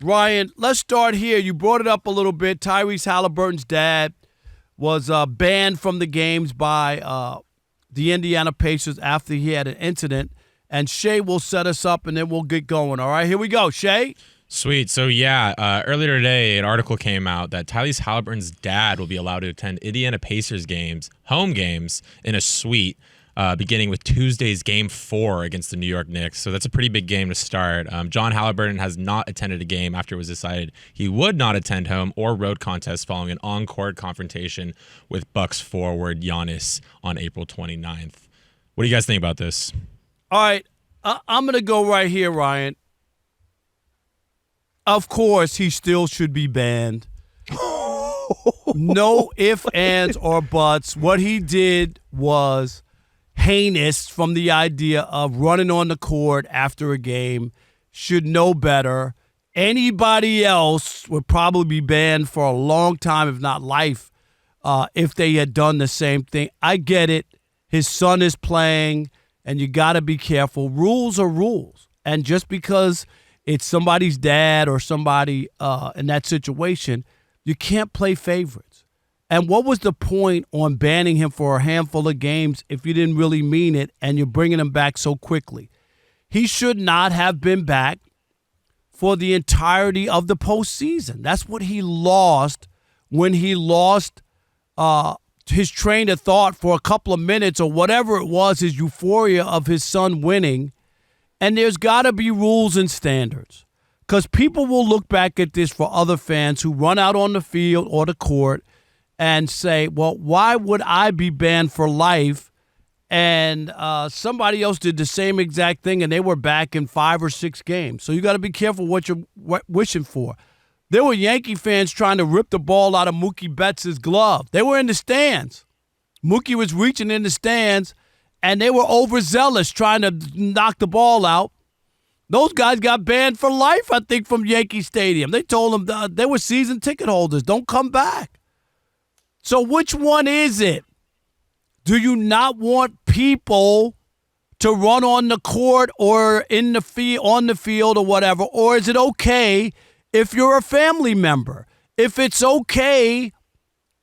Ryan, let's start here. You brought it up a little bit. Tyrese Haliburton's dad was banned from the games by the Indiana Pacers after he had an incident. And Shay will set us up, and then we'll get going. All right, here we go. Shay? Sweet. So, earlier today, an article came out that Tyrese Haliburton's dad will be allowed to attend Indiana Pacers games, home games, in a suite, beginning with Tuesday's Game 4 against the New York Knicks. So that's a pretty big game to start. John Haliburton has not attended a game after it was decided he would not attend home or road contests following an on-court confrontation with Bucks forward Giannis on April 29th. What do you guys think about this? All right, I'm going to go right here, Ryan. Of course, he still should be banned. No ifs, ands, or buts. What he did was heinous from the idea of running on the court after a game. Should know better. Anybody else would probably be banned for a long time, if not life, if they had done the same thing. I get it. His son is playing, and you got to be careful. Rules are rules. And just because it's somebody's dad or somebody in that situation, you can't play favorites. And what was the point on banning him for a handful of games if you didn't really mean it and you're bringing him back so quickly? He should not have been back for the entirety of the postseason. That's what he lost when he lost his train of thought for a couple of minutes or whatever it was, his euphoria of his son winning. And there's got to be rules and standards because people will look back at this for other fans who run out on the field or the court and say, well, why would I be banned for life? And somebody else did the same exact thing, and they were back in 5 or 6 games. So you got to be careful what you're wishing for. There were Yankee fans trying to rip the ball out of Mookie Betts' glove. They were in the stands. Mookie was reaching in the stands, and they were overzealous trying to knock the ball out. Those guys got banned for life, I think, from Yankee Stadium. They told them they were season ticket holders. Don't come back. So which one is it? Do you not want people to run on the court or in the on the field or whatever? Or is it okay if you're a family member? If it's okay,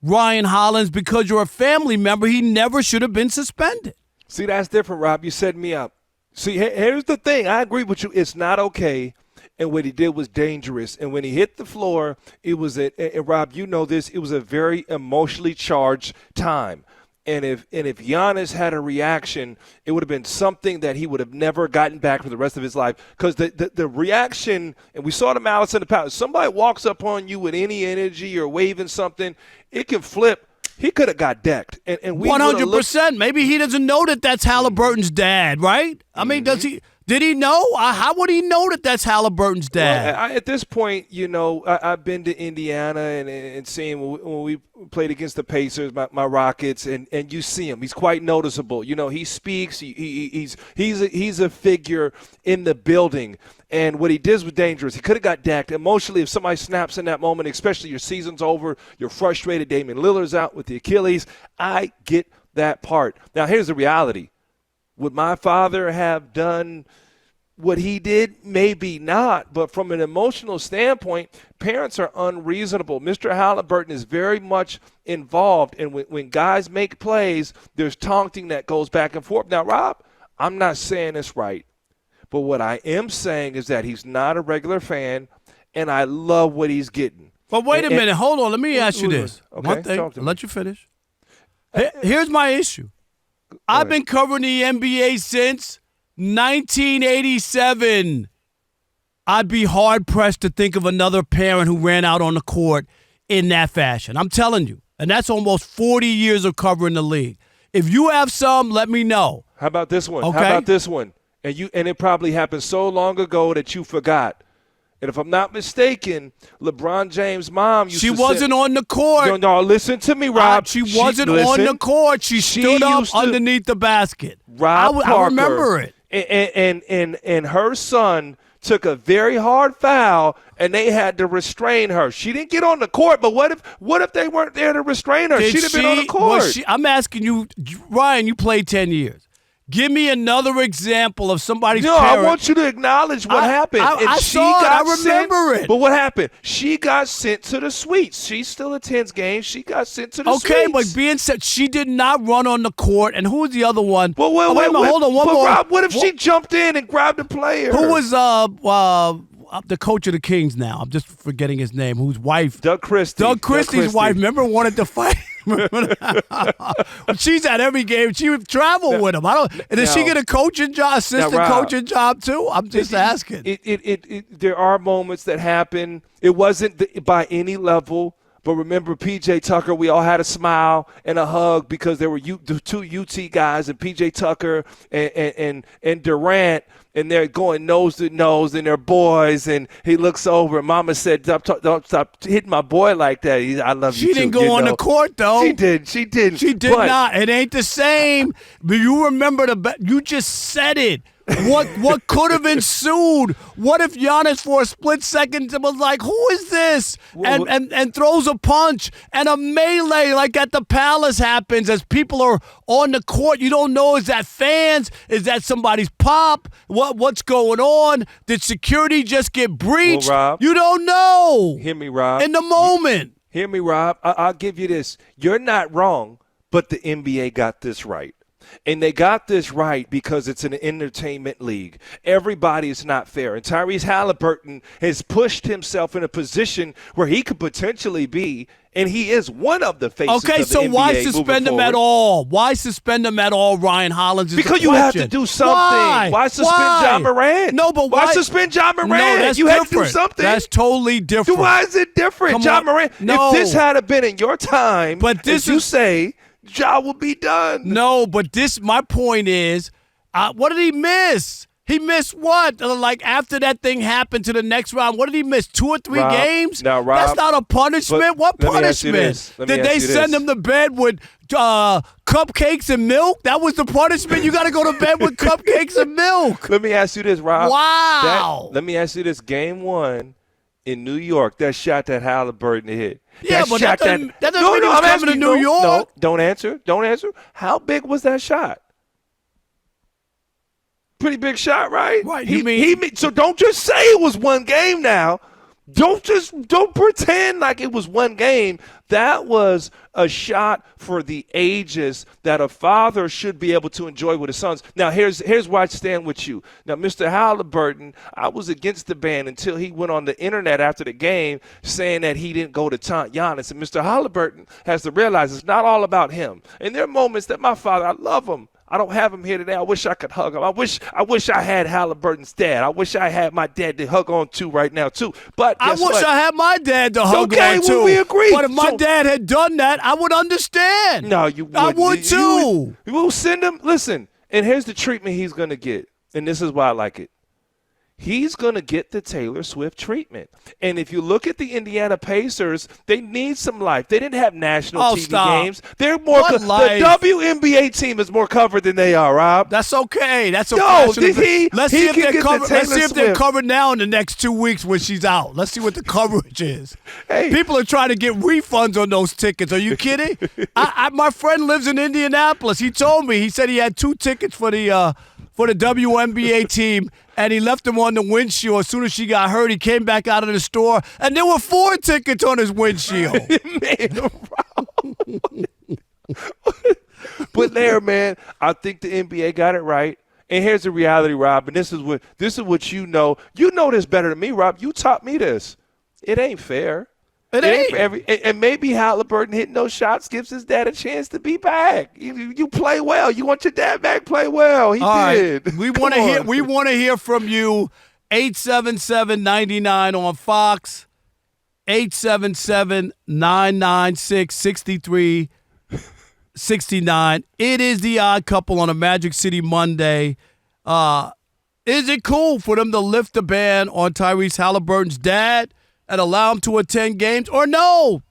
Ryan Hollins, because you're a family member, he never should have been suspended. See, that's different, Rob. You set me up. See, here's the thing. I agree with you. It's not okay. And what he did was dangerous. And when he hit the floor, it was and Rob, you know this, it was a very emotionally charged time. And if Giannis had a reaction, it would have been something that he would have never gotten back for the rest of his life. Because the reaction, and we saw the malice in the past, somebody walks up on you with any energy or waving something, it can flip. He could have got decked. And we 100%. Maybe he doesn't know that that's Haliburton's dad, right? I mean, does he? Did he know? How would he know that that's Haliburton's dad? Well, at this point, you know, I've been to Indiana and seen when we played against the Pacers, my Rockets, and you see him. He's quite noticeable. You know, he speaks. He's a figure in the building. And what he did was dangerous. He could have got decked. Emotionally, if somebody snaps in that moment, especially your season's over, you're frustrated, Damian Lillard's out with the Achilles, I get that part. Now, here's the reality. Would my father have done what he did? Maybe not. But from an emotional standpoint, parents are unreasonable. Mr. Haliburton is very much involved. And when guys make plays, there's taunting that goes back and forth. Now, Rob, I'm not saying it's right. But what I am saying is that he's not a regular fan, and I love what he's getting. But wait a minute. Hold on. Let me ask you this. Okay, one thing. I'll let you finish. Here's my issue. I've been covering the NBA since 1987. I'd be hard-pressed to think of another parent who ran out on the court in that fashion. I'm telling you. And that's almost 40 years of covering the league. If you have some, let me know. How about this one? Okay? How about this one? And it probably happened so long ago that you forgot. And if I'm not mistaken, LeBron James' mom used to She wasn't on the court. No, listen to me, Rob. She wasn't on the court. She stood up underneath the basket. Rob Parker, I remember it. And her son took a very hard foul, and they had to restrain her. She didn't get on the court, but what if they weren't there to restrain her? She'd have been on the court. I'm asking you, Ryan, you played 10 years. Give me another example of somebody's No, parent. I want you to acknowledge what happened. I saw it. I remember it. But what happened? She got sent to the suites. She still attends games. She got sent to the suites. Okay, but being said, she did not run on the court. And who was the other one? Well, wait, hold on, one more. Rob, what if she jumped in and grabbed the player? Who was the coach of the Kings now? I'm just forgetting his name. Whose wife? Doug Christie. Doug Christie's wife. Remember, wanted to fight. She's at every game. She would travel with him. Did she get a coaching job, assistant coaching job too? I'm just asking. There are moments that happen. It wasn't by any level. But remember, P.J. Tucker, we all had a smile and a hug because there were the two UT guys and P.J. Tucker and Durant, and they're going nose to nose, and they're boys. And he looks over, and Mama said, "Don't stop hitting my boy like that. I love you." She didn't go on the court though. She did. She did not. It ain't the same. But you remember you just said it. What could have ensued? What if Giannis for a split second was like, who is this? And throws a punch and a melee like at the Palace happens as people are on the court. You don't know, is that fans? Is that somebody's pop? What's going on? Did security just get breached? Well, Rob, you don't know. Hear me, Rob. In the moment. Hear me, Rob. I'll give you this. You're not wrong, but the NBA got this right. And they got this right because it's an entertainment league. Everybody is not fair. And Tyrese Haliburton has pushed himself in a position where he could potentially be, and he is one of the faces of the NBA. Okay, so why suspend him at all? Why suspend him at all, Ryan Hollins? Is because the you have question. to do something. Why suspend John Morant? No, but why suspend John Morant? No, that's you different. Had to do something. That's totally different. Why is it different? John Morant, no. If this had been in your time, but this you say, Ja will be done. No, but my point is, what did he miss? He missed what? Like after that thing happened to the next round, what did he miss? 2 or 3 games? Now, Rob, that's not a punishment. What punishment? Did they send him to bed with cupcakes and milk? That was the punishment? You got to go to bed with cupcakes and milk. Let me ask you this, Rob. Wow. Let me ask you this. Game 1 in New York, that shot that Halliburton hit. Yeah, but that doesn't mean he's coming to New York. No, don't answer. How big was that shot? Pretty big shot, right? Right. So don't just say it was one game now. Don't pretend like it was one game. That was a shot for the ages that a father should be able to enjoy with his sons. Now, here's where I stand with you. Now, Mr. Haliburton, I was against the ban until he went on the internet after the game saying that he didn't go to taunt Giannis. And Mr. Haliburton has to realize it's not all about him. And there are moments that my father, I love him. I don't have him here today. I wish I could hug him. I wish I had Halliburton's dad. I wish I had my dad to hug on to right now too. But I wish I had my dad to hug on to. Well, we agree. But if my dad had done that, I would understand. No, you wouldn't. I would too. You will send him. Listen, and here's the treatment he's going to get, and this is why I like it. He's going to get the Taylor Swift treatment. And if you look at the Indiana Pacers, they need some life. They didn't have national TV games. They're more the WNBA team is more covered than they are, Rob. That's okay. Let's see if they're covered now in the next 2 weeks when she's out. Let's see what the coverage is. Hey. People are trying to get refunds on those tickets. Are you kidding? My friend lives in Indianapolis. He told me. He said he had 2 tickets for the WNBA team, and he left them on the windshield. As soon as she got hurt, he came back out of the store, and there were 4 tickets on his windshield. But there, man, I think the NBA got it right. And here's the reality, Rob, and this is what you know. You know this better than me, Rob. You taught me this. It ain't fair. It ain't. And maybe Haliburton hitting those shots gives his dad a chance to be back. You play well. You want your dad back? Play well. He did. Right. We want to hear from you. 877-99 on Fox. 877-996-6369. It is the Odd Couple on a Magic City Monday. Is it cool for them to lift the ban on Tyrese Haliburton's dad and allow him to attend games? Or no,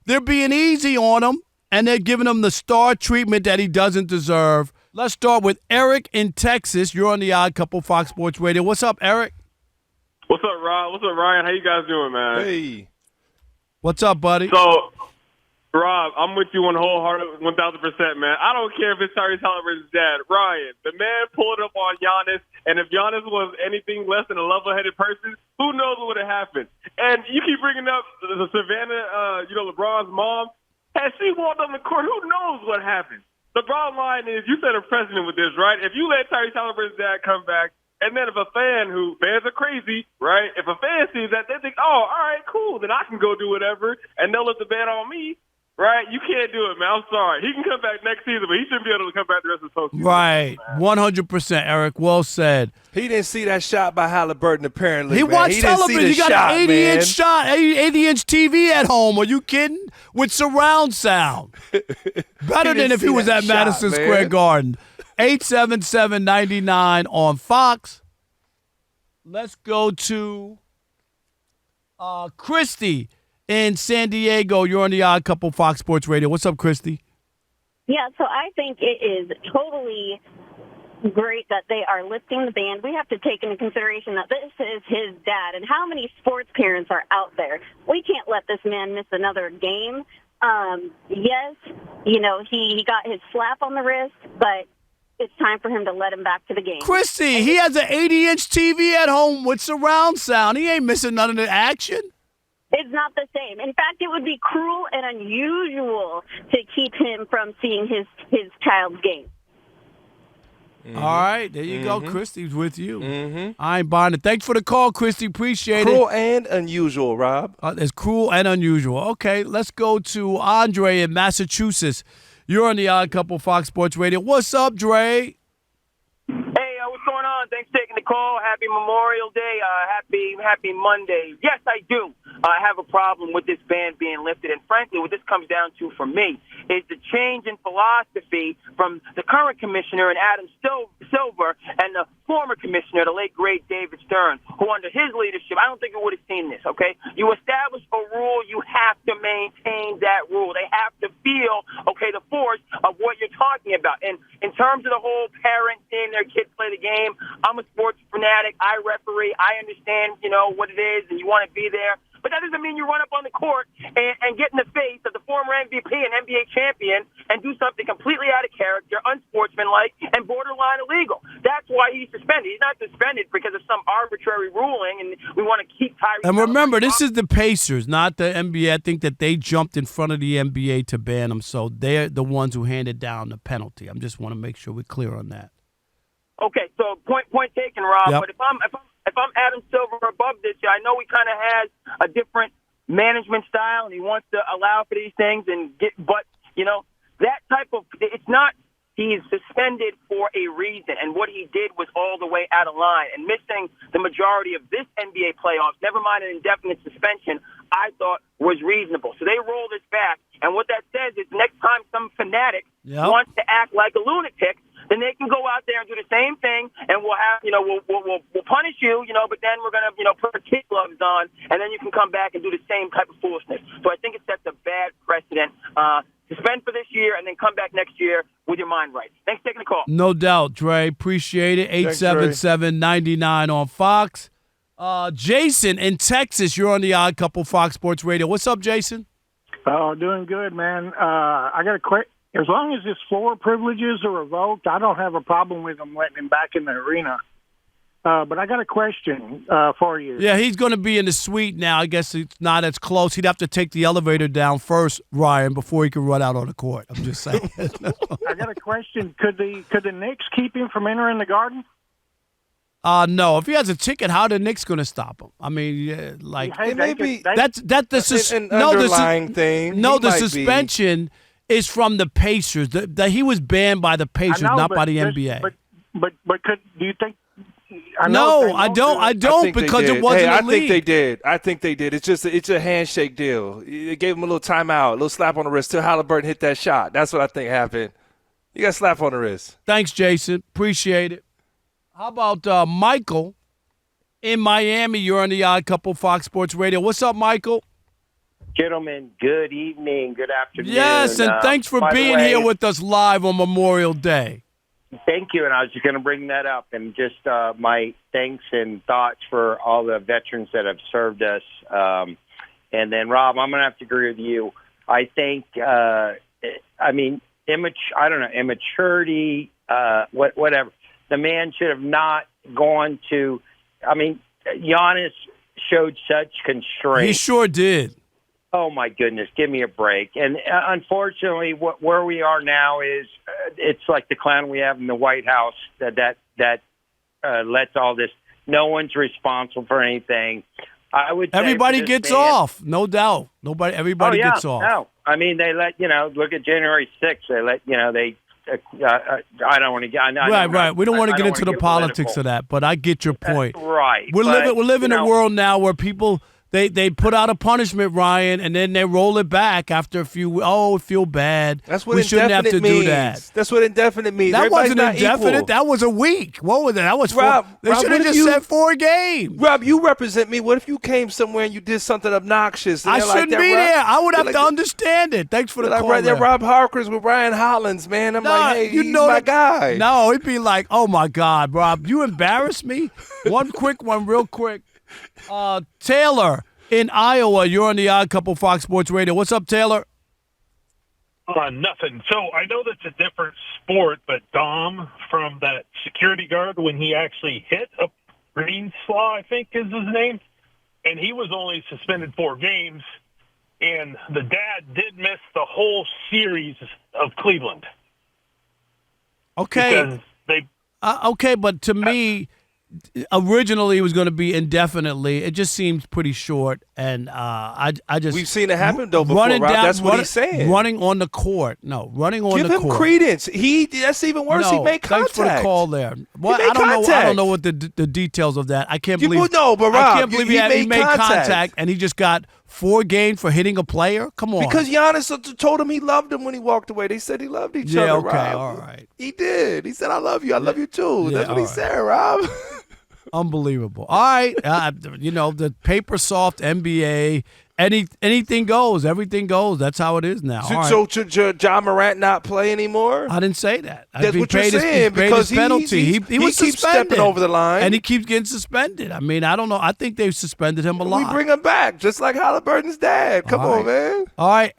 they're being easy on him, and they're giving him the star treatment that he doesn't deserve. Let's start with Eric in Texas. You're on the Odd Couple, Fox Sports Radio. What's up, Eric? What's up, Rob? What's up, Ryan? How you guys doing, man? Hey. What's up, buddy? So, Rob, I'm with you 1,000%, man. I don't care if it's Tyrese Haliburton's dad. Ryan, the man pulled up on Giannis, and if Giannis was anything less than a level-headed person, who knows what would have happened? And you keep bringing up the Savannah, LeBron's mom. Had she walked on the court, who knows what happened? The bottom line is, you set a precedent with this, right? If you let Tyrese Haliburton's dad come back, and then if a fan fans are crazy, right? If a fan sees that, they think, oh, all right, cool, then I can go do whatever, and they'll let the ban on me. Right? You can't do it, man. I'm sorry. He can come back next season, but he shouldn't be able to come back the rest of the postseason. Right. 100%, Eric. Well said. He didn't see that shot by Haliburton, apparently. He watched television. He got an 80-inch shot, 80-inch TV at home. Are you kidding? With surround sound. Better than if he was at Madison Square Garden. 877-99 on Fox. Let's go to Christy in San Diego. You're on the Odd Couple Fox Sports Radio. What's up, Christy? Yeah, so I think it is totally great that they are lifting the ban. We have to take into consideration that this is his dad, and how many sports parents are out there. We can't let this man miss another game. Yes, he got his slap on the wrist, but it's time for him to let him back to the game. Christy, he has an 80-inch TV at home with surround sound. He ain't missing none of the action. It's not the same. In fact, it would be cruel and unusual to keep him from seeing his child's game. Mm-hmm. All right, there you go. Christy's with you. I ain't buying it. Thanks for the call, Christy. Appreciate it. Cruel and unusual, Rob. It's cruel and unusual. Okay, let's go to Andre in Massachusetts. You're on the Odd Couple Fox Sports Radio. What's up, Dre? Hey, what's going on? Thanks for taking the call. Happy Memorial Day. Happy Monday. Yes, I do. I have a problem with this ban being lifted, and frankly, what this comes down to for me is the change in philosophy from the current commissioner and Adam Silver and the former commissioner, the late great David Stern, who under his leadership, I don't think we would have seen this. Okay, you establish a rule, you have to maintain that rule. They have to feel the force of what you're talking about. And in terms of the whole parent seeing their kids play the game, I'm a sports fanatic. I referee. I understand, what it is, and you want to be there. But that doesn't mean you run up on the court and get in the face of the former MVP and NBA champion and do something completely out of character, unsportsmanlike, and borderline illegal. That's why he's suspended. He's not suspended because of some arbitrary ruling, and we want to keep Tyrese. And remember, this is the Pacers, not the NBA. I think that they jumped in front of the NBA to ban him, so they're the ones who handed down the penalty. I just want to make sure we're clear on that. Okay, so point taken, Rob. Yep. But if I'm Adam Silver above this, I know he kind of has a different management style, and he wants to allow for these things but that type of, it's not, he's suspended for a reason, and what he did was all the way out of line, and missing the majority of this NBA playoffs, never mind an indefinite suspension, I thought was reasonable. So they roll this back, and what that says is next time some fanatic wants to act like a lunatic, then they can go out there and do the same thing, and we'll have, we'll punish you, but then we're going to, put kid gloves on, and then you can come back and do the same type of foolishness. So I think it sets a bad precedent. Suspend for this year, and then come back next year with your mind right. Thanks for taking the call. No doubt, Dre. Appreciate it. 877-99 on Fox. Jason in Texas, you're on the Odd Couple Fox Sports Radio. What's up, Jason? Oh, doing good, man. I got a quick. As long as his floor privileges are revoked, I don't have a problem with him letting him back in the arena. But I got a question for you. Yeah, he's going to be in the suite now. I guess it's not as close. He'd have to take the elevator down first, Ryan, before he could run out on the court. I'm just saying. I got a question. Could the Knicks keep him from entering the Garden? No. If he has a ticket, how are the Knicks going to stop him? I mean, that's the underlying thing. No, the suspension is from the Pacers. He was banned by the Pacers, not by the NBA. But do you think? I don't because it wasn't a league. I think they did. It's a handshake deal. They gave him a little timeout, a little slap on the wrist till Haliburton hit that shot. That's what I think happened. You got a slap on the wrist. Thanks, Jason. Appreciate it. How about Michael in Miami? You're on the Odd Couple Fox Sports Radio. What's up, Michael? Gentlemen, good evening, good afternoon. Yes, and thanks for being here with us live on Memorial Day. Thank you, and I was just going to bring that up, and just my thanks and thoughts for all the veterans that have served us. And then, Rob, I'm going to have to agree with you. I think, I don't know, immaturity, whatever. The man should have not gone to. I mean, Giannis showed such constraint. He sure did. Oh my goodness, give me a break. And unfortunately, where we are now is it's like the clown we have in the White House that lets all this. No one's responsible for anything. I would say everybody gets off, no doubt. Everybody gets off. No, I mean they let look at January 6th. They let they. I don't want to get. Right. We don't want to get into the politics of that, but I get your point. Right. We're living in a world now where people. They put out a punishment, Ryan, and then they roll it back after a few. Oh, feel bad. That's what we shouldn't have to means. do that. That's what indefinite means. That Everybody's wasn't indefinite. Equal. That was a week. What was that? That was Rob. They should have just said 4 games. Rob, you represent me. What if you came somewhere and you did something obnoxious? I shouldn't be there. I would have to understand it. Thanks for the call. Right there, Rob Harkers with Ryan Hollins, man. I'm like, hey, he's my guy. No, it'd be like, oh my God, Rob, you embarrassed me. One real quick. Taylor. In Iowa, you're on the Odd Couple Fox Sports Radio. What's up, Taylor? Nothing. So I know that's a different sport, but Dom from that security guard, when he actually hit a Greenslaw, I think is his name, and he was only suspended 4 games, and the dad did miss the whole series of Cleveland. Okay. Okay, but to me, originally it was going to be indefinitely. It just seems pretty short, and I just we've seen it happen though before. Rob, that's what he's saying. Running on the court, running on the court. Give him credence. That's even worse. No, he made contact. Thanks for the call there. Well, I don't know what the details of that. I can't believe. No, but Rob, I can't believe he made contact, and he just got 4 games for hitting a player. Come on. Because Giannis told him he loved him when he walked away. They said he loved each other. Okay, Rob. all right. He did. He said, "I love you. I love you too." Yeah, that's what he said, Rob. Unbelievable. All right. The paper soft NBA, anything goes. Everything goes. That's how it is now. So should John Morant not play anymore? I didn't say that. That's what you're saying because his penalty. He was keeps suspended. stepping over the line. And he keeps getting suspended. I mean, I don't know. I think they've suspended him a lot. We bring him back, just like Haliburton's dad. Come on, man. All right.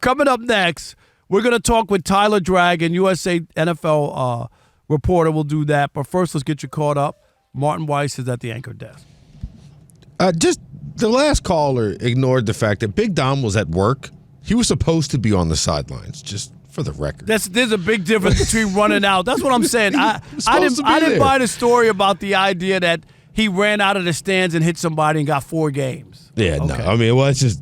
Coming up next, we're going to talk with Tyler Dragon, USA NFL reporter. We'll do that. But first, let's get you caught up. Martin Weiss is at the anchor desk. Just the last caller ignored the fact that Big Dom was at work. He was supposed to be on the sidelines, just for the record. There's a big difference between running out. That's what I'm saying. I didn't buy the story about the idea that he ran out of the stands and hit somebody and got 4 games. Yeah, okay. No. I mean, well, it's just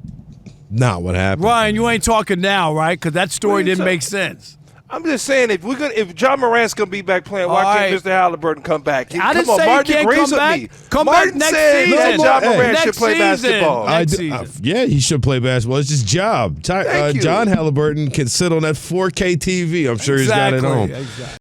not what happened. Ryan, you ain't talking now, right? Because that story didn't make sense. I'm just saying, if John Morant's gonna be back playing, why can't Mr. Haliburton come back? I didn't say Martin he can't come back. Come back next season. That John Morant should play basketball. Yeah, he should play basketball. It's his job. John Haliburton can sit on that 4K TV. I'm sure he's got it home. Exactly.